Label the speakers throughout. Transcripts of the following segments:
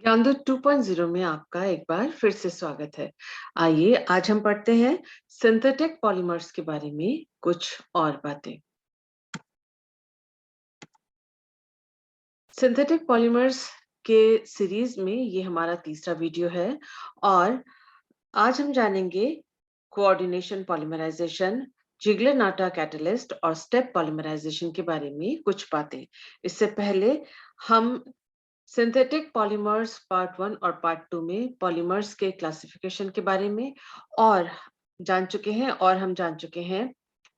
Speaker 1: ज्ञानदूत 2.0 में आपका एक बार फिर से स्वागत है। आइए आज हम पढ़ते हैं सिंथेटिक पॉलीमर्स के बारे में कुछ और बातें। सिंथेटिक पॉलीमर्स के सीरीज में ये हमारा तीसरा वीडियो है और आज हम जानेंगे कोऑर्डिनेशन पॉलीमराइजेशन, जिगलर-नाटा कैटलिस्ट और स्टेप पॉलीमराइजेशन के बारे में कुछ बातें। इससे पहले हम सिंथेटिक पॉलीमर्स पार्ट 1 और पार्ट 2 में पॉलीमर्स के क्लासिफिकेशन के बारे में और हम जान चुके हैं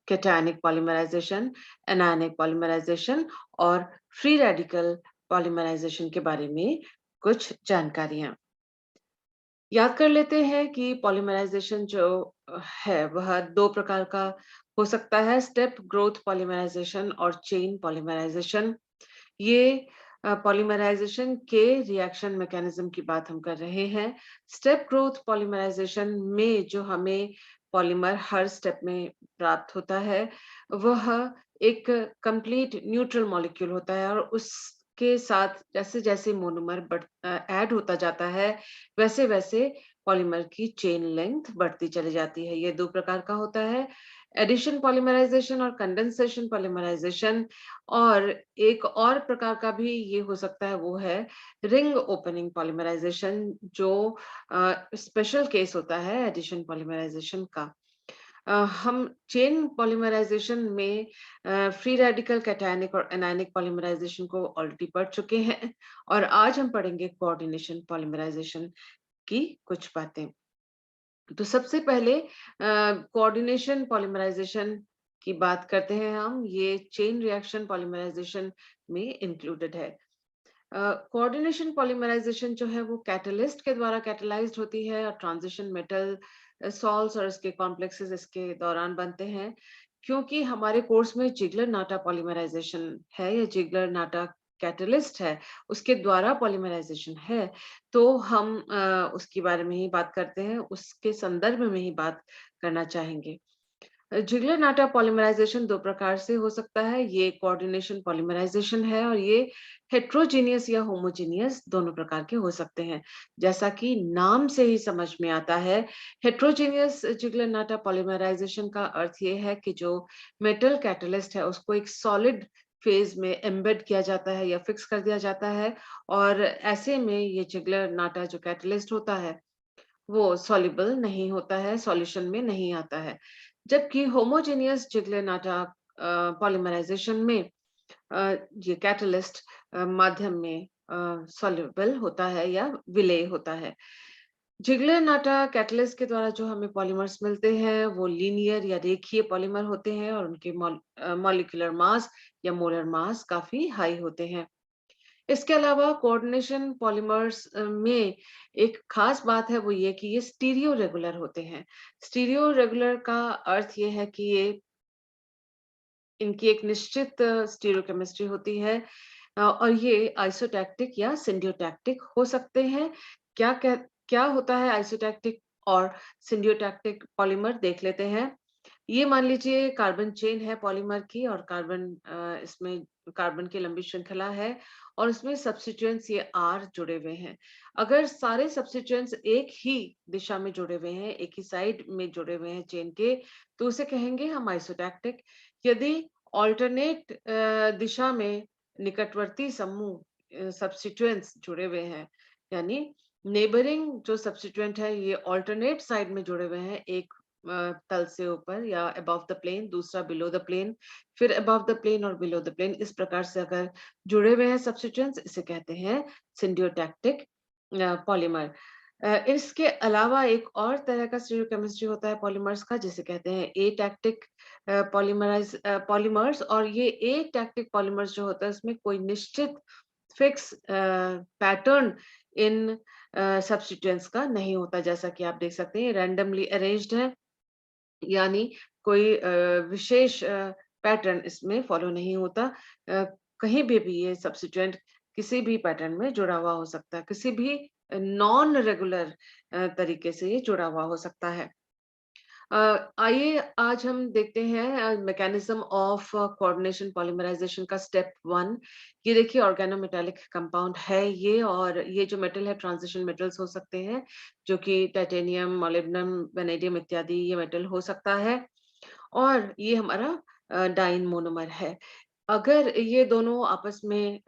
Speaker 1: कैटायनिक पॉलीमराइजेशन, एनायनिक पॉलीमराइजेशन और फ्री रेडिकल पॉलीमराइजेशन के बारे में कुछ जानकारियां। याद कर लेते हैं कि पॉलीमराइजेशन जो है वह दो प्रकार का हो सकता है, स्टेप ग्रोथ पॉलीमराइजेशन और चेन पॉलीमराइजेशन। ये पॉलीमराइजेशन के रिएक्शन मैकेनिज्म की बात हम कर रहे हैं। स्टेप ग्रोथ पॉलीमराइजेशन में जो हमें पॉलीमर हर स्टेप में प्राप्त होता है, वह एक कंप्लीट न्यूट्रल मॉलिक्यूल होता है और उसके साथ जैसे-जैसे मोनोमर ऐड होता जाता है, वैसे-वैसे पॉलीमर की चेन लेंथ बढ़ती चली जाती है। ये 2 प्रकार का होता है, एडिशन पॉलीमराइजेशन और कंडेंसेशन पॉलीमराइजेशन। और एक और प्रकार का भी ये हो सकता है, वो है रिंग ओपनिंग पॉलीमराइजेशन जो स्पेशल केस होता है एडिशन पॉलीमराइजेशन का। हम चेन पॉलीमराइजेशन में फ्री रेडिकल कैटायनिक और एनायनिक पॉलीमराइजेशन को ऑलरेडी पढ़ चुके हैं और आज हम पढ़ेंगे कोऑर्डिनेशन पॉलीमराइजेशन की कुछ बातें। तो सबसे पहले कोऑर्डिनेशन पॉलीमराइजेशन की बात करते हैं हम। ये चेन रिएक्शन पॉलीमराइजेशन में इंक्लूडेड है। कोऑर्डिनेशन पॉलीमराइजेशन जो है वो कैटलिस्ट के द्वारा कैटलाइज्ड होती है और ट्रांजिशन मेटल सॉल्ट्स और इसके कॉम्प्लेक्सेस इसके दौरान बनते हैं। क्योंकि हमारे कोर्स में जिगलर नाटा पॉलीमराइजेशन है या जिगलर नाटा कैटलिस्ट है, उसके द्वारा पॉलीमराइजेशन है, तो हम उसके बारे में ही बात करते हैं, उसके संदर्भ में ही बात करना चाहेंगे। जिगलर नाटा पॉलीमराइजेशन दो प्रकार से हो सकता है। ये कोऑर्डिनेशन पॉलीमराइजेशन है और ये हेट्रोजीनियस या होमोजीनियस दोनों प्रकार के हो सकते हैं। जैसा कि नाम से ही समझ में आता है, हेट्रोजीनियस जिगलर नाटा पॉलीमराइजेशन का अर्थ ये है कि जो मेटल कैटलिस्ट है उसको एक सॉलिड फेज में एम्बेड किया जाता है या फिक्स कर दिया जाता है और ऐसे में ये जिगलर नाटा जो कैटलिस्ट होता है वो सॉल्युबल नहीं होता है, सॉल्यूशन में नहीं आता है। जबकि होमोजेनियस जिगलेनाटा पॉलीमराइजेशन में ये कैटलिस्ट माध्यम में सॉल्युबल होता है या विलेय होता है। जिगलेनाटा कैटलिस्ट के द्वारा जो हमें पॉलीमर्स मिलते हैं वो लीनियर या रेखीय पॉलीमर होते हैं और उनके मॉलिक्यूलर मास या मोलर मास काफी हाई होते हैं। इसके अलावा कोऑर्डिनेशन पॉलीमर्स में एक खास बात है वो ये कि ये स्टीरियो रेगुलर होते हैं। स्टीरियो रेगुलर का अर्थ ये है कि ये इनकी एक निश्चित स्टीरियोकेमिस्ट्री होती है और ये आइसोटैक्टिक या सिंडियोटैक्टिक हो सकते हैं। क्या होता है आइसोटैक्टिक और सिंडियोटैक्टिक पॉलीमर देख लेते हैं। ये मान लीजिए कार्बन चेन है पॉलीमर की और इसमें कार्बन की लंबी श्रृंखला है और उसमें सब्स्टिट्यूएंट्स ये आर जुड़े हुए हैं। अगर सारे सब्स्टिट्यूएंट्स एक ही दिशा में जुड़े हुए हैं, एक ही साइड में जुड़े हुए हैं चेन के, तो उसे कहेंगे हम आइसोटैक्टिक। यदि ऑल्टरनेट दिशा में निकटवर्ती समूह सब्स्टिट्यूएंट्स जुड़े हुए हैं, यानी नेबरिंग जो सब्स्टिट्यूएंट है ये ऑल्टरनेट साइड में जुड़े हुए हैं, एक तल से ऊपर या अबव द प्लेन, दूसरा बिलो द प्लेन, फिर अबव द प्लेन और बिलो द प्लेन, इस प्रकार से अगर जुड़े हुए हैं सब्स्टिट्यूएंट्स, इसे कहते हैं सिंडियोटैक्टिक पॉलीमर। इसके अलावा एक और तरह का स्टीरियोकेमिस्ट्री होता है पॉलीमर्स का, जिसे कहते हैं एटैक्टिक पॉलीमर्स। और ये एटैक्टिक पॉलीमर्स जो होता है उसमें कोई निश्चित फिक्स पैटर्न इन सब्स्टिट्यूएंट्स का नहीं होता, जैसा कि आप देख सकते हैं रैंडमली अरेंज्ड है, यानी कोई विशेष पैटर्न इसमें फॉलो नहीं होता। अ, कहीं भी ये सब्स्टिट्यूएंट किसी भी पैटर्न में जुड़ा हुआ हो सकता है, किसी भी नॉन रेगुलर तरीके से ये जुड़ा हुआ हो सकता है। आइए आज हम देखते हैं मैकेनिज्म ऑफ कोऑर्डिनेशन पॉलीमराइजेशन का स्टेप 1। ये देखिए ऑर्गेनोमेटालिक कंपाउंड है ये, और ये जो मेटल है ट्रांजिशन मेटल्स हो सकते हैं, जो कि टाइटेनियम, मोलिब्डेनम, वेनेडियम इत्यादि ये मेटल हो सकता है। और ये हमारा डाइन मोनोमर है। अगर ये दोनों आपस में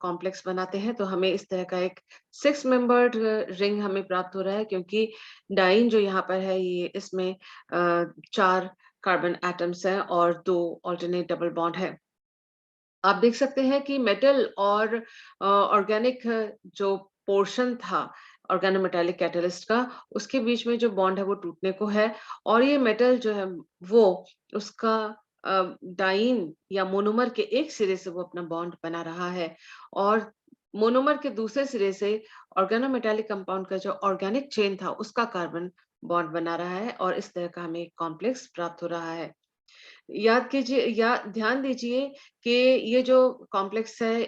Speaker 1: कॉम्प्लेक्स बनाते हैं तो हमें इस तरह का एक 6 मेंबर्ड रिंग हमें प्राप्त हो रहा है, क्योंकि डाइन जो यहाँ पर है ये इसमें 4 कार्बन एटम्स हैं और 2 अल्टरनेट डबल बॉन्ड है। आप देख सकते हैं कि मेटल और ऑर्गेनिक जो पोर्शन था ऑर्गेनोमेटालिक कैटलिस्ट का, उसके बीच में जो बॉन्ड है वो टूटने को है, और ये मेटल जो है वो उसका डाइन या मोनोमर के एक सिरे से वो अपना बॉन्ड बना रहा है, और मोनोमर के दूसरे सिरे से ऑर्गेनोमेटालिक कंपाउंड का जो ऑर्गेनिक चेन था उसका कार्बन बॉन्ड बना रहा है, और इस तरह का हमें एक कॉम्प्लेक्स प्राप्त हो रहा है। याद कीजिए या ध्यान दीजिए कि ये जो कॉम्प्लेक्स है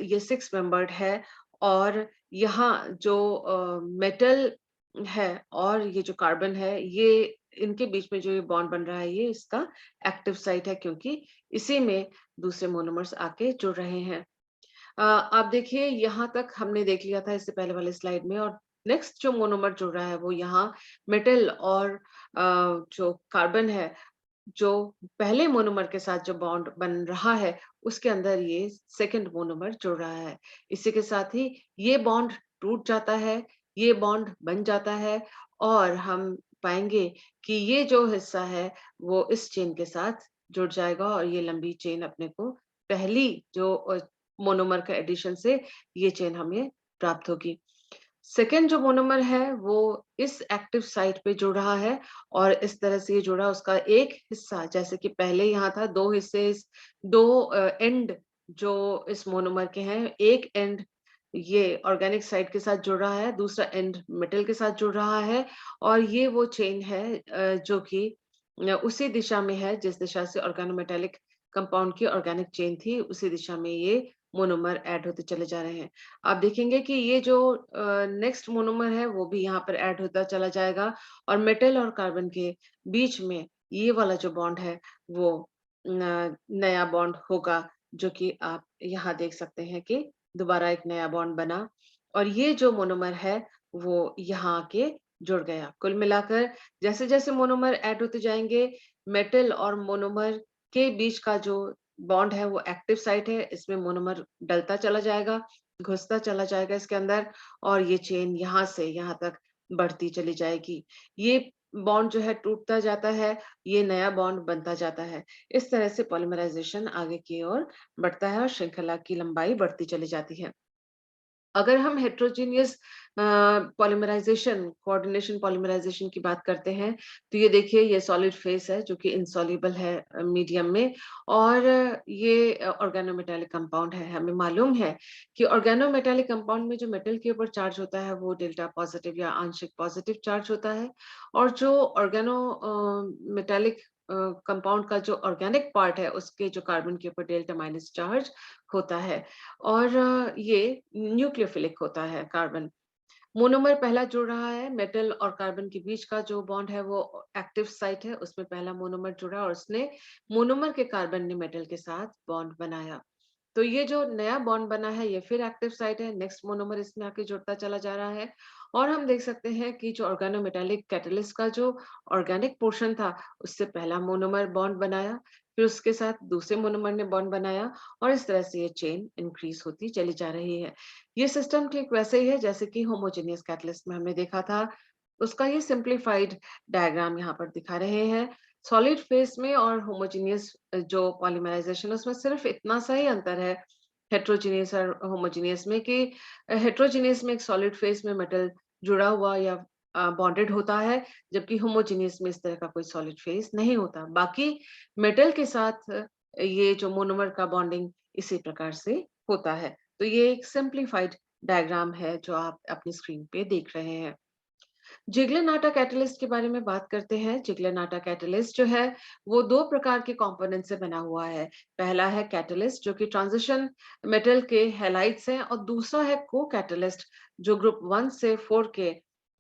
Speaker 1: ये 6 मेंबर्ड है, और यहाँ जो मेटल है और ये जो कार्बन है, ये इनके बीच में जो ये बॉन्ड बन रहा है ये इसका एक्टिव साइट है, क्योंकि इसी में दूसरे मोनोमर्स आके जुड़ रहे हैं। आप देखिए यहाँ तक हमने देख लिया था इससे पहले वाले स्लाइड में, और नेक्स्ट जो मोनोमर जुड़ रहा है वो यहाँ मेटल और जो कार्बन है, जो पहले मोनोमर के साथ जो बॉन्ड बन रहा है, उसके अंदर ये सेकंड मोनोमर जुड़ रहा है। इसी के साथ ही ये बॉन्ड टूट जाता है, ये बॉन्ड बन जाता है, और हम पाएँगे कि ये जो हिस्सा है, वो इस चेन के साथ जुड़ जाएगा, और ये लंबी चेन अपने को पहली जो मोनोमर का एडिशन से ये चेन हमें प्राप्त होगी। सेकंड जो मोनोमर है वो इस एक्टिव साइट पे जुड़ रहा है, और इस तरह से ये जुड़ा उसका एक हिस्सा, जैसे कि पहले यहाँ था 2 हिस्से, 2 एंड जो इस मोनोमर के हैं, एक एंड ये ऑर्गेनिक साइड के साथ जुड़ रहा है, दूसरा एंड मेटल के साथ जुड़ रहा है, और ये वो चेन है जो कि उसी दिशा में है जिस दिशा से ऑर्गेनोमेटालिक कंपाउंड की ऑर्गेनिक चेन थी, उसी दिशा में ये मोनोमर ऐड होते चले जा रहे हैं। आप देखेंगे कि ये जो नेक्स्ट मोनोमर है वो भी यहाँ पर ऐड होता चला जाएगा, और मेटल और कार्बन के बीच में ये वाला जो बॉन्ड है वो नया बॉन्ड होगा, जो कि आप यहाँ देख सकते हैं कि दोबारा एक नया बॉन्ड बना, और ये जो मोनोमर है वो यहाँ आके जुड़ गया। कुल मिलाकर जैसे-जैसे मोनोमर ऐड होते जाएंगे, मेटल और मोनोमर के बीच का जो बॉन्ड है वो एक्टिव साइट है, इसमें मोनोमर डलता चला जाएगा, घुसता चला जाएगा इसके अंदर, और ये चेन यहाँ से यहाँ तक बढ़ती चली जाएगी। ये बॉन्ड जो है टूटता जाता है, ये नया बॉन्ड बनता जाता है। इस तरह से पॉलीमराइज़ेशन आगे की ओर बढ़ता है और श्रृंखला की लंबाई बढ़ती चली जाती है। अगर हम हेटेरोजेनियस पॉलीमराइज़ेशन, कोऑर्डिनेशन पॉलीमराइज़ेशन की बात करते हैं, तो ये देखिए ये सॉलिड फेस है जो कि इनसॉल्युबल है मीडियम में, और ये ऑर्गेनोमेटालिक कंपाउंड है। हमें मालूम है कि ऑर्गेनोमेटालिक कंपाउंड में जो मेटल के ऊपर चार्ज होता है वो डेल्टा पॉजिटिव या आंशिक पॉजिटिव चार्ज होता है, और जो मेटालिक कंपाउंड का जो ऑर्गेनिक पार्ट है उसके जो कार्बन के ऊपर डेल्टा माइनस चार्ज होता है, और ये न्यूक्लियोफिलिक होता है कार्बन। मोनोमर पहला जुड़ रहा है, मेटल और कार्बन के बीच का जो बॉन्ड है वो एक्टिव साइट है, उसमें पहला मोनोमर जुड़ा, और उसने मोनोमर के कार्बन ने मेटल के साथ बॉन्ड बनाया। तो ये जो नया बॉन्ड बना है ये फिर एक्टिव साइट है, नेक्स्ट मोनोमर इसमें आके जुड़ता चला जा रहा है, और हम देख सकते हैं कि जो ऑर्गेनोमेटालिक कैटलिस्ट का जो ऑर्गेनिक पोर्शन था उससे पहला मोनोमर बॉन्ड बनाया, फिर उसके साथ दूसरे मोनोमर ने बॉन्ड बनाया, और इस तरह से ये चेन इंक्रीज होती चली जा रही है। ये सिस्टम ठीक वैसे ही है जैसे कि होमोजेनियस कैटलिस्ट में हमने देखा था। उसका ये सिंप्लीफाइड डायग्राम यहाँ पर दिखा रहे हैं। सॉलिड फेज में और होमोजेनियस जो पॉलीमराइजेशन है उसमें सिर्फ इतना सा ही अंतर है हेटेरोजेनियस और होमोजेनियस में, कि हेटेरोजेनियस में एक सॉलिड फेज में मेटल जुड़ा हुआ या बॉन्डेड होता है, जबकि होमोजेनियस में इस तरह का कोई सॉलिड फेज नहीं होता। बाकी मेटल के साथ ये जो मोनोमर का बॉन्डिंग इसी प्रकार से होता है। तो ये एक सिंप्लीफाइड डायग्राम है जो आप अपनी स्क्रीन पे देख रहे हैं। जिगलर-नाटा कैटलिस्ट के बारे में बात करते हैं। जिगलर-नाटा कैटलिस्ट जो है वो 2 प्रकार के कंपोनेंट से बना हुआ है। पहला है कैटलिस्ट जो कि ट्रांजिशन मेटल के हैलाइड्स हैं, और दूसरा है को-कैटलिस्ट जो ग्रुप 1 से 4 के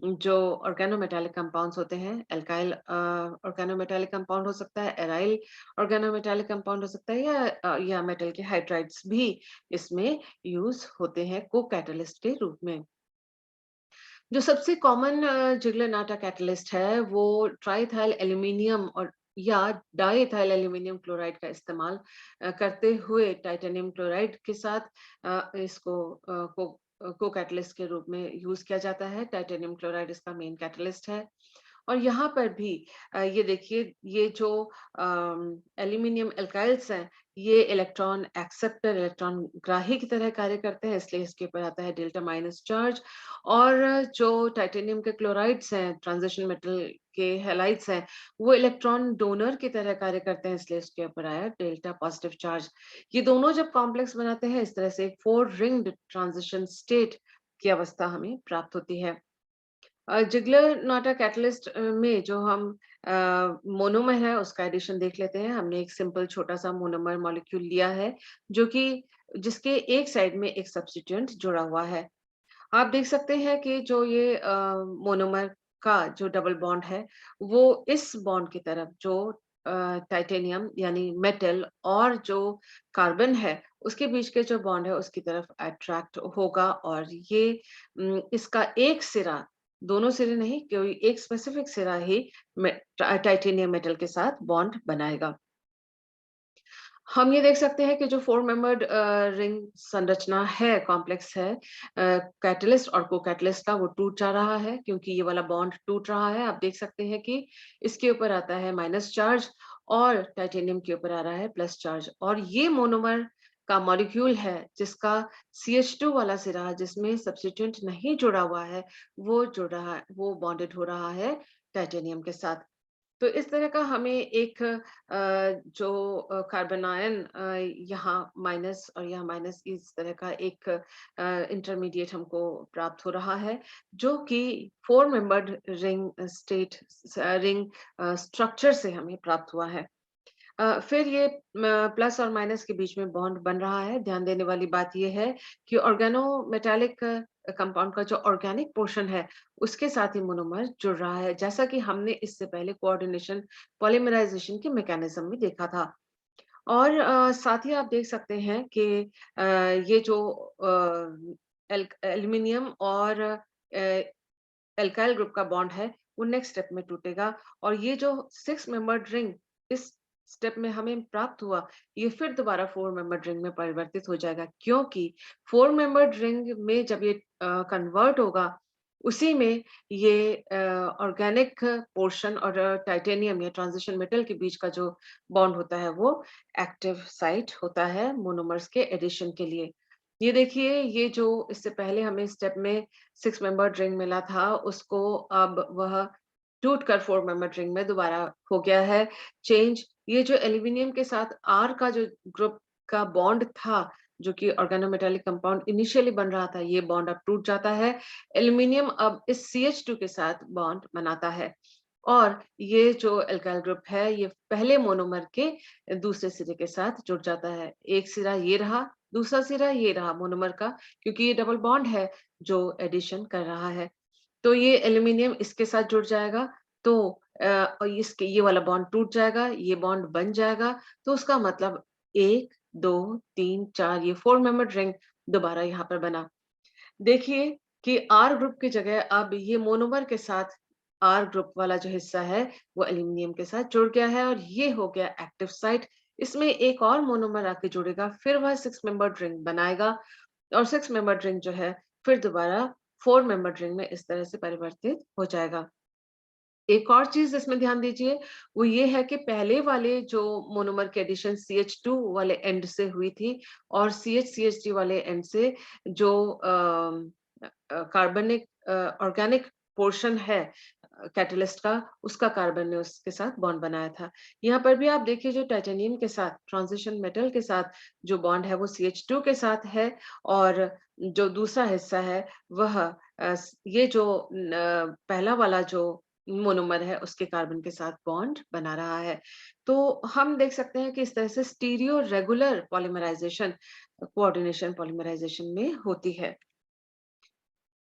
Speaker 1: जो ऑर्गेनोमेटालिक कंपाउंड्स होते हैं, एल्काइल ऑर्गेनोमेटालिक कंपाउंड हो सकता है, एराइल ऑर्गेनोमेटालिक कंपाउंड हो सकता है, या मेटल के हाइड्राइड्स भी इसमें यूज होते हैं को कैटलिस्ट के रूप में। जो सबसे कॉमन जिगलरनाटा कैटलिस्ट है वो ट्राइथाइल एल्यूमीनियम और या डाइथाइल एल्यूमीनियम क्लोराइड का इस्तेमाल करते हुए टाइटेनियम क्लोराइड के साथ इसको को कैटलिस्ट के रूप में यूज किया जाता है। टाइटेनियम क्लोराइड इसका मेन कैटलिस्ट है। और यहाँ पर भी ये देखिए, ये जो एल्यूमिनियम एल्काइल्स हैं, ये इलेक्ट्रॉन एक्सेप्टर, इलेक्ट्रॉन ग्राही की तरह कार्य करते हैं, इसलिए इसके ऊपर आता है डेल्टा माइनस चार्ज। और जो टाइटेनियम के क्लोराइड्स हैं, ट्रांजिशन मेटल के हैलाइड्स हैं, वो इलेक्ट्रॉन डोनर की तरह कार्य करते हैं, इसलिए इसके ऊपर आया डेल्टा पॉजिटिव चार्ज। ये दोनों जब कॉम्प्लेक्स बनाते हैं, इस तरह से एक 4 रिंग्ड ट्रांजिशन स्टेट की अवस्था हमें प्राप्त होती है। जिगलर नाटा कैटलिस्ट में जो हम मोनोमर है उसका एडिशन देख लेते हैं। हमने एक सिंपल छोटा सा मोनोमर मॉलिक्यूल लिया है, जो कि जिसके एक साइड में एक सब्स्टिट्यूएंट जुड़ा हुआ है। आप देख सकते हैं कि जो ये मोनोमर का जो डबल बॉन्ड है, वो इस बॉन्ड की तरफ जो टाइटेनियम यानी मेटल और जो कार्बन है, उसके बीच के जो बॉन्ड है उसकी तरफ अट्रैक्ट होगा। और ये इसका एक सिरा, दोनों सिरे नहीं, कोई एक स्पेसिफिक सिरा ही टाइटेनियम मेटल के साथ बॉन्ड बनाएगा। हम ये देख सकते हैं कि जो 4 मेंबर्ड रिंग संरचना है, कॉम्प्लेक्स है, कैटलिस्ट और को-कैटलिस्ट का, वो टूट जा रहा है क्योंकि ये वाला बॉन्ड टूट रहा है। आप देख सकते हैं कि इसके ऊपर आता है माइनस चार्ज और टाइटेनियम के ऊपर आ रहा है प्लस चार्ज। और ये मोनोमर का मॉलिक्यूल है जिसका CH2 वाला सिरा, जिसमें सब्स्टिट्यूएंट नहीं जुड़ा हुआ है, वो बॉन्डेड हो रहा है टाइटेनियम के साथ। तो इस तरह का हमें एक जो कार्बन आयन यहाँ माइनस और यहाँ माइनस, इस तरह का एक इंटरमीडिएट हमको प्राप्त हो रहा है, जो कि 4 मेंबर्ड रिंग स्ट्रक्चर से हमें प्राप्त हुआ है। फिर ये प्लस और माइनस के बीच में बॉन्ड बन रहा है। ध्यान देने वाली बात ये है कि ऑर्गेनोमेटालिक कंपाउंड का जो ऑर्गेनिक पोर्शन है, उसके साथ ही मोनोमर जुड़ रहा है, जैसा कि हमने इससे पहले कोऑर्डिनेशन पॉलीमराइजेशन के मैकेनिज्म में देखा था। और साथ ही आप देख सकते हैं कि ये जो एल्यूमिनियम और एल्काइल ग्रुप का बॉन्ड है, वो नेक्स्ट स्टेप में टूटेगा। और ये जो 6 मेंबर्ड रिंग इस स्टेप में हमें प्राप्त हुआ, ये फिर दोबारा 4 मेंबर्ड रिंग में परिवर्तित हो जाएगा, क्योंकि 4 मेंबर्ड रिंग में जब ये कन्वर्ट होगा, उसी में ये ऑर्गेनिक पोर्शन और टाइटेनियम या ट्रांजिशन मेटल के बीच का जो बॉन्ड होता है, वो एक्टिव साइट होता है मोनोमर्स के एडिशन के लिए। ये देखिए, ये जो इससे पहले हमें स्टेप में 6 मेंबर्ड रिंग मिला था, उसको अब वह टूट कर 4 मेंबर्ड रिंग में दोबारा हो गया है चेंज। ये जो एल्यूमीनियम के साथ R का जो ग्रुप का बॉन्ड था, जो कि ऑर्गेनोमेटालिक कंपाउंड इनिशियली बन रहा था, ये बॉन्ड अब टूट जाता है। एल्यूमीनियम अब इस CH2 के साथ बॉन्ड बनाता है। और ये जो एल्काइल ग्रुप है, ये पहले मोनोमर के दूसरे सिरे के साथ जुड़ जाता है। एक सिरा ये रहा, दूसरा सिरा ये रहा मोनोमर का, क्योंकि ये डबल बॉन्ड है जो एडिशन कर रहा है। तो ये एल्यूमीनियम इसके साथ जुड़ जाएगा, तो और इसके ये वाला बॉन्ड टूट जाएगा, ये बॉन्ड बन जाएगा। तो उसका मतलब 1, 2, 3, 4, ये 4 मेंबर्ड रिंग दोबारा यहाँ पर बना। देखिए कि R ग्रुप की जगह अब ये मोनोमर के साथ R ग्रुप वाला जो हिस्सा है, वो एल्यूमीनियम के साथ जुड़ गया है और ये हो गया एक्टिव साइट। इसमें एक और मोनोमर आके जुड़ेगा, फिर वह 6 मेंबर्ड रिंग बनाएगा। और 6 मेंबर्ड रिंग जो है, फिर दोबारा 4 मेंबर्ड रिंग में इस तरह से परिवर्तित हो जाएगा। एक और चीज़ इसमें ध्यान दीजिए, वो ये है कि पहले वाले जो मोनोमर की एडिशन CH2 वाले एंड से हुई थी और CH-CH3 वाले एंड से जो कार्बनिक ऑर्गेनिक पोर्शन है कैटलिस्ट का, उसका कार्बन ने उसके साथ बॉन्ड बनाया था। यहाँ पर भी आप देखिए, जो टाइटेनियम के साथ, ट्रांजिशन मेटल के साथ जो बॉन्ड है, वो CH2 के साथ है। और जो दूसरा हिस्सा है, वह ये जो पहला वाला जो मोनोमर है, उसके कार्बन के साथ बॉन्ड बना रहा है। तो हम देख सकते हैं कि इस तरह से stereo regular polymerisation coordination polymerisation में होती है।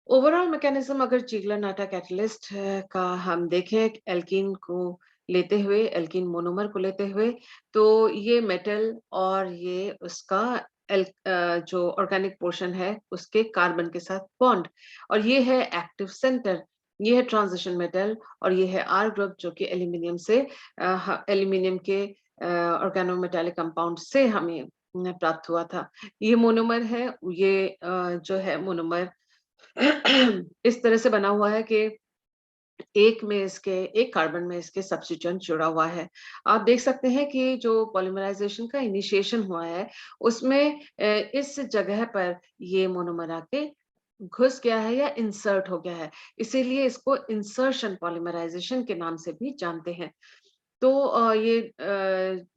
Speaker 1: ओवरऑल मैकेनिज्म अगर जिगलर-नाटा कैटलिस्ट का हम देखें एल्कीन को लेते हुए, एल्कीन मोनोमर को लेते हुए, तो ये मेटल और ये उसका जो ऑर्गेनिक पोर्शन है, उसके कार्बन के साथ बॉन्ड और ये है एक्टिव सेंटर, ये है ट्रांजिशन मेटल और ये है आर ग्रुप जो कि एल्यूमीनियम से एल्यूमीनियम के ऑर्गेनोमेटालिक कंपाउंड से हमें प्राप्त हुआ था। ये मोनोमर है, ये जो है मोनोमर इस तरह से बना हुआ है कि एक कार्बन में इसके सब्स्टिट्यूएंट जुड़ा हुआ है। आप देख सकते हैं कि जो पॉलीमराइज़ेशन का इनिशिएशन हुआ है, उसमें इस जगह पर ये मोनोमर आके घुस गया है या इंसर्ट हो गया है। इसीलिए इसको इंसर्शन पॉलीमराइज़ेशन के नाम से भी जानते हैं। तो ये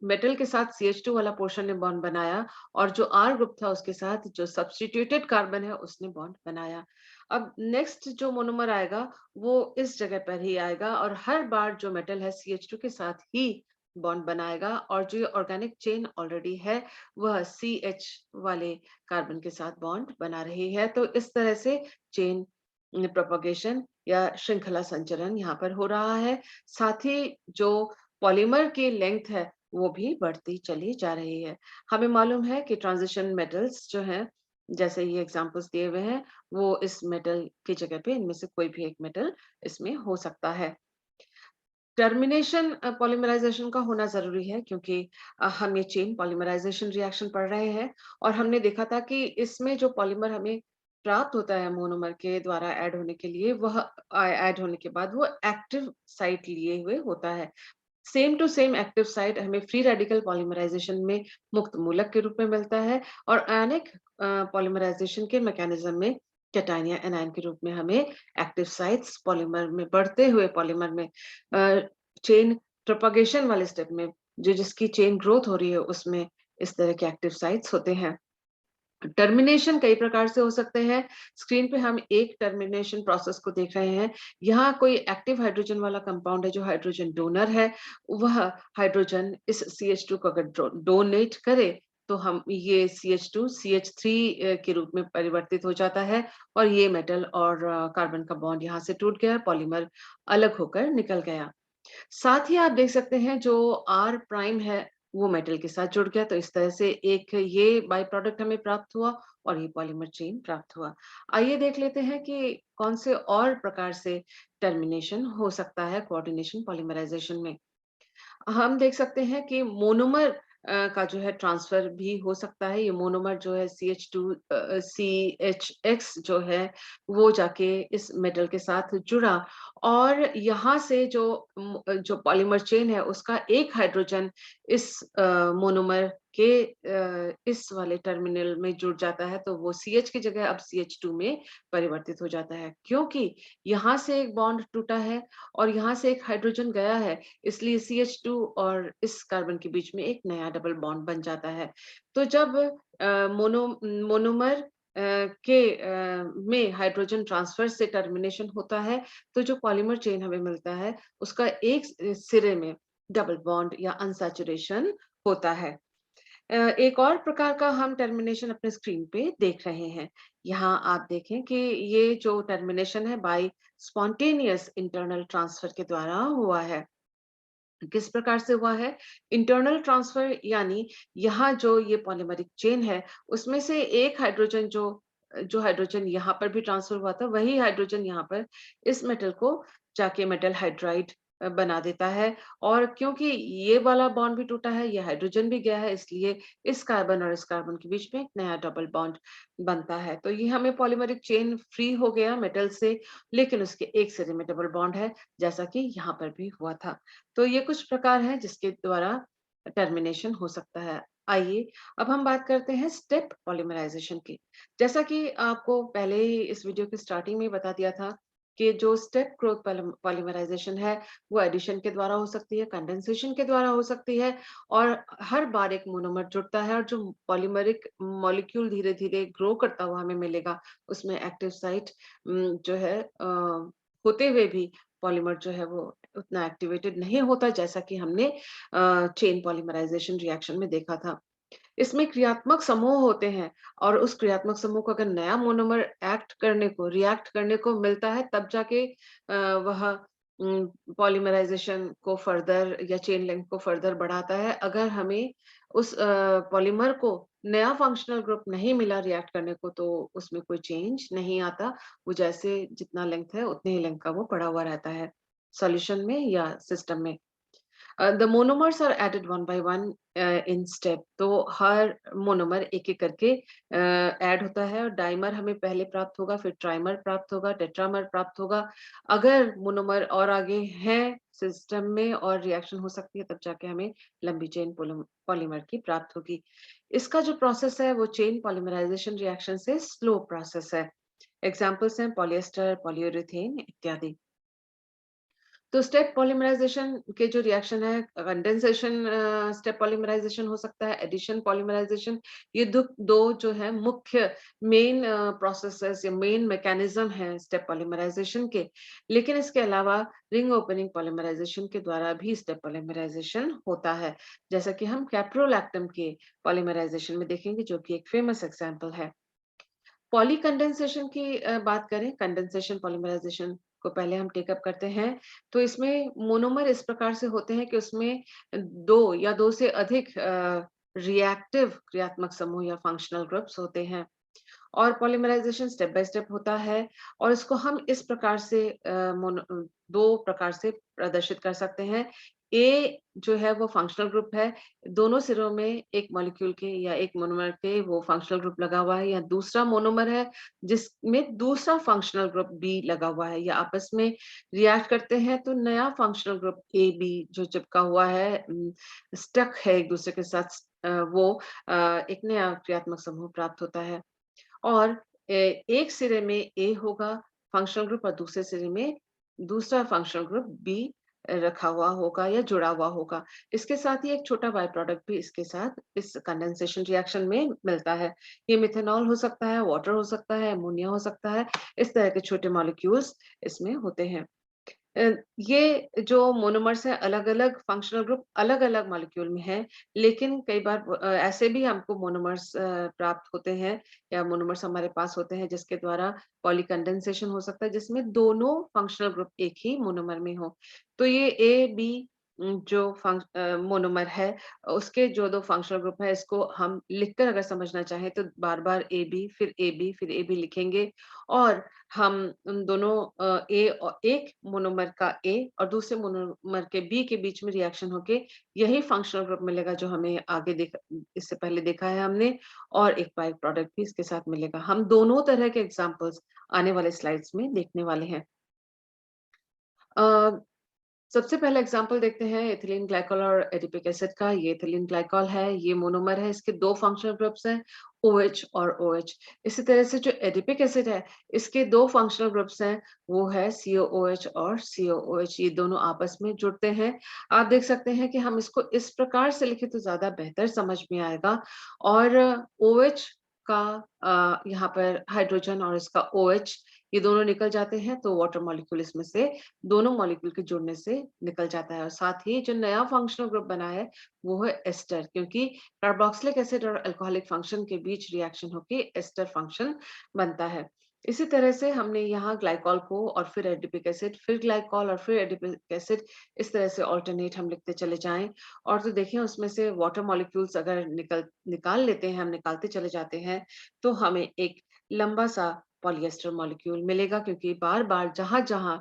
Speaker 1: मेटल के साथ CH2 वाला पोर्शन ने बॉन्ड बनाया और जो R ग्रुप था उसके साथ जो सब्स्टिट्यूटेड कार्बन है उसने बॉन्ड बनाया। अब नेक्स्ट जो मोनोमर आएगा वो इस जगह पर ही आएगा और हर बार जो मेटल है CH2 के साथ ही बॉन्ड बनाएगा और जो ये ऑर्गेनिक चेन ऑलरेडी है वह CH वाले कार्बन के साथ बॉन्ड बना रही है। तो इस तरह से चेन प्रोपगेशन या श्रृंखला संचरण यहाँ पर हो रहा है। साथ ही जो पॉलीमर की लेंथ है, वो भी बढ़ती चली जा रही है। हमें मालूम है कि ट्रांजिशन मेटल्स जो हैं, जैसे ये एग्ज़ाम्पल्स दिए हुए हैं, वो इस मेटल की जगह पे इनमें से कोई भी एक मेटल इसमें हो सकता है। टर्मिनेशन पॉलीमराइज़ेशन का होना ज़रूरी है क्योंकि हम ये चेन पॉलीमराइज़ेशन रिएक्शन पढ़ रहे हैं और हमने देखा था कि इसमें जो पॉलीमर हमें प्राप्त होता है मोनोमर के द्वारा ऐड होने के लिए, वह ऐड होने के बाद वो एक्टिव साइट लिए हुए होता है। Same to same active site हमें फ्री रेडिकल पॉलीमराइजेशन में मुक्त मूलक के रूप में मिलता है और आयनिक पॉलीमराइजेशन के मैकेनिज्म में कैटायन या एनायन के रूप में हमें एक्टिव साइट्स पॉलीमर में बढ़ते हुए पॉलीमर में चेन प्रोपगेशन वाले स्टेप में जो जिसकी चेन ग्रोथ हो रही है उसमें इस तरह के एक्टिव साइट्स होते हैं। टर्मिनेशन कई प्रकार से हो सकते हैं। स्क्रीन पे हम एक टर्मिनेशन प्रोसेस को देख रहे हैं। यहाँ कोई एक्टिव हाइड्रोजन वाला कंपाउंड है जो हाइड्रोजन डोनर है, वह हाइड्रोजन इस CH2 को अगर डोनेट करे तो हम ये CH2 CH3 के रूप में परिवर्तित हो जाता है और ये मेटल और कार्बन का बॉन्ड यहाँ से टूट गया, पॉलीमर अलग होकर निकल गया। साथ ही आप देख सकते हैं जो R प्राइम है, वो मेटल के साथ जुड़ गया, तो इस तरह से एक ये बाय प्रोडक्ट हमें प्राप्त हुआ और ये पॉलीमर चेन प्राप्त हुआ। आइए देख लेते हैं कि कौन से और प्रकार से टर्मिनेशन हो सकता है कोऑर्डिनेशन पॉलीमराइज़ेशन में। हम देख सकते हैं कि मोनोमर का जो है ट्रांसफर भी हो सकता है। ये मोनोमर जो है CH2 CHX जो है वो जाके इस मेटल के साथ जुड़ा और यहाँ से जो पॉलीमर चेन है उसका एक हाइड्रोजन इस मोनोमर के इस वाले टर्मिनल में जुड़ जाता है तो वो CH की जगह अब CH2 में परिवर्तित हो जाता है। क्योंकि यहाँ से एक बॉन्ड टूटा है और यहाँ से एक हाइड्रोजन गया है इसलिए CH2 और इस कार्बन के बीच में एक नया डबल बॉन्ड बन जाता है। तो जब मोनोमर में हाइड्रोजन ट्रांसफर से टर्मिनेशन होता है, तो जो पॉलीमर चेन हमें मिलता है, उसका एक सिरे में डबल बॉन्ड या अनसैचुरेशन होता है। एक और प्रकार का हम टर्मिनेशन अपने स्क्रीन पे देख रहे हैं। यहाँ आप देखें कि ये जो टर्मिनेशन है बाय स्पॉन्टेनियस इंटरनल ट्रांसफर के द्वारा हुआ है। किस प्रकार से हुआ है? इंटरनल ट्रांसफर यानी यहाँ जो ये पॉलीमेरिक चेन है, उसमें से एक हाइड्रोजन जो हाइड्रोजन यहाँ पर भी ट्रांसफर हुआ था, वही हाइड्रोजन यहाँ पर इस मेटल को जाके मेटल हाइड्राइड बना देता है और क्योंकि ये वाला बॉन्ड भी टूटा है, ये हाइड्रोजन भी गया है, इसलिए इस कार्बन और इस कार्बन के बीच में एक नया डबल बॉन्ड बनता है। तो ये हमें पॉलीमेरिक चेन फ्री हो गया मेटल से, लेकिन उसके एक सिरे में डबल बॉन्ड है, जैसा कि यहाँ पर भी हुआ था। तो ये कुछ प्रकार हैं जिसके द्वारा टर्मिनेशन हो सकता है। आइए अब हम बात करते हैं स्टेप पॉलीमराइजेशन की। जैसा कि आपको पहले ही इस वीडियो की स्टार्टिंग में ही बता दिया था कि जो स्टेप ग्रोथ पॉलीमराइजेशन है वो एडिशन के द्वारा हो सकती है, कंडेंसेशन के द्वारा हो सकती है और हर बार एक मोनोमर जुड़ता है और जो पॉलीमरिक मॉलिक्यूल धीरे-धीरे ग्रो करता हुआ हमें मिलेगा उसमें एक्टिव साइट जो है होते हुए भी पॉलीमर जो है वो उतना एक्टिवेटेड नहीं होता जैसा कि हमने चेन पॉलीमराइजेशन रिएक्शन में देखा था। इसमें क्रियात्मक समूह होते हैं और उस क्रियात्मक समूह को अगर नया मोनोमर रिएक्ट करने को मिलता है, तब जाके वह पॉलीमराइजेशन को फर्दर या चेन लेंथ को फर्दर बढ़ाता है। अगर हमें उस पॉलीमर को नया फंक्शनल ग्रुप नहीं मिला रिएक्ट करने को, तो उसमें कोई चेंज नहीं आता। वो जैसे जितना लेंथ है उतने ही लेंथ का वो पड़ा हुआ रहता है सॉल्यूशन में या सिस्टम में। The monomers are added one by one in step. तो हर मोनोमर एक-एक करके ऐड होता है और डाइमर हमें पहले प्राप्त होगा, फिर ट्राइमर प्राप्त होगा, टेट्रामर प्राप्त होगा। अगर मोनोमर और आगे हैं सिस्टम में और रिएक्शन हो सकती है, तब जाके हमें लंबी चेन पॉलीमर की प्राप्त होगी। इसका जो प्रोसेस है वो चेन पॉलीमराइजेशन रिएक्शन से स्लो प्रोसेस है। एग्जांपल्स हैं पॉलिएस्टर, पॉलीयूरेथेन इत्यादि। तो स्टेप पॉलीमराइजेशन के जो रिएक्शन है, कंडेंसेशन स्टेप पॉलीमराइजेशन हो सकता है, एडिशन पॉलीमराइजेशन। ये दो जो है मुख्य मेन प्रोसेसेस या मेन मैकेनिज्म है स्टेप पॉलीमराइजेशन के। लेकिन इसके अलावा रिंग ओपनिंग पॉलीमराइजेशन के द्वारा भी स्टेप पॉलीमराइजेशन होता है, जैसा कि हम कैप्रोलैक्टम के पॉलीमराइजेशन में देखेंगे, जो कि एक फेमस एग्जाम्पल है। पॉली कंडेंसेशन की बात करें, कंडेंसेशन पॉलीमराइजेशन को पहले हम टेकअप करते हैं। तो इसमें मोनोमर इस प्रकार से होते हैं कि उसमें 2 या 2 से अधिक रिएक्टिव क्रियात्मक समूह या फंक्शनल ग्रुप्स होते हैं। और पॉलीमराइजेशन स्टेप बाय स्टेप होता है और इसको हम इस प्रकार से 2 प्रकार से प्रदर्शित कर सकते हैं। ए जो है वो फंक्शनल ग्रुप है, दोनों सिरों में एक मॉलिक्यूल के या एक मोनोमर के वो फंक्शनल ग्रुप लगा हुआ है, या दूसरा मोनोमर है जिसमें दूसरा फंक्शनल ग्रुप बी लगा हुआ है, या आपस में रिएक्ट करते हैं तो नया फंक्शनल ग्रुप ए बी जो चिपका हुआ है, स्टक है एक दूसरे के साथ, वो एक नया क्रियात्मक समूह प्राप्त होता है। और एक सिरे में ए होगा फंक्शनल ग्रुप और दूसरे सिरे में दूसरा फंक्शनल ग्रुप बी रखा हुआ होगा या जुड़ा हुआ होगा। इसके साथ ही एक छोटा बाय प्रोडक्ट भी इसके साथ इस कंडेंसेशन रिएक्शन में मिलता है। ये मिथेनॉल हो सकता है, वाटर हो सकता है, अमोनिया हो सकता है। इस तरह के छोटे मॉलिक्यूल्स इसमें होते हैं। अ, ये जो मोनोमर्स हैं, अलग-अलग फंक्शनल ग्रुप अलग-अलग मॉलिक्यूल में हैं, लेकिन कई बार ऐसे भी हमको मोनोमर्स प्राप्त होते हैं या मोनोमर्स हमारे पास होते हैं जिसके द्वारा पॉली कंडेंसेशन हो सकता है, जिसमें दोनों फंक्शनल ग्रुप एक ही मोनोमर में हो। तो ये ए, बी जो मोनोमर है, उसके जो 2 फंक्शनल ग्रुप है, इसको हम लिखकर अगर समझना चाहें तो बार-बार ए, बी, फिर ए, बी, फिर ए, बी लिखेंगे और हम उन दोनों ए और एक मोनोमर का ए और दूसरे मोनोमर के बी के बीच में रिएक्शन होके यही फंक्शनल ग्रुप मिलेगा जो हमें आगे इससे पहले देखा है हमने, और एक बाय प्रोडक्ट भी इसके साथ मिलेगा। हम दोनों तरह के एग्जांपल्स आने वाले स्लाइड्स में देखने वाले हैं। अ, सबसे पहला एग्जांपल देखते हैं एथिलीन ग्लाइकोल और एडिपिक एसिड का। ये एथिलीन ग्लाइकोल है, ये मोनोमर है, इसके 2 फंक्शनल ग्रुप्स हैं, OH और OH। इसी तरह से जो एडिपिक एसिड है, इसके 2 फंक्शनल ग्रुप्स हैं, वो है COOH और COOH। ये दोनों आपस में जुड़ते हैं। आप देख सकते हैं कि हम इसको इस प्रकार से लिखें तो ज़्यादा बेहतर समझ में आएगा। और OH का यहाँ पर हाइड्रोजन और इसका OH, ये दोनों निकल जाते हैं, तो वाटर मॉलिक्यूल इसमें से दोनों मॉलिक्यूल के जुड़ने से निकल जाता है। और साथ ही जो नया फंक्शनल ग्रुप बना है वो है एस्टर, क्योंकि कार्बोक्सिलिक एसिड और अल्कोहलिक फंक्शन के बीच रिएक्शन होके एस्टर फंक्शन बनता है। इसी तरह से हमने यहाँ ग्लाइकॉल को और फिर एडिपिक एसिड, फिर ग्लाइकॉल और फिर एडिपिक एसिड, इस तरह से ऑल्टरनेट हम लिखते चले जाएं। और तो देखें उसमें से वाटर मॉलिक्यूल्स अगर निकाल लेते हैं, हम निकालते चले जाते हैं, तो हमें एक लंबा सा पॉलिएस्टर मॉलिक्यूल मिलेगा, क्योंकि बार-बार जहाँ-जहाँ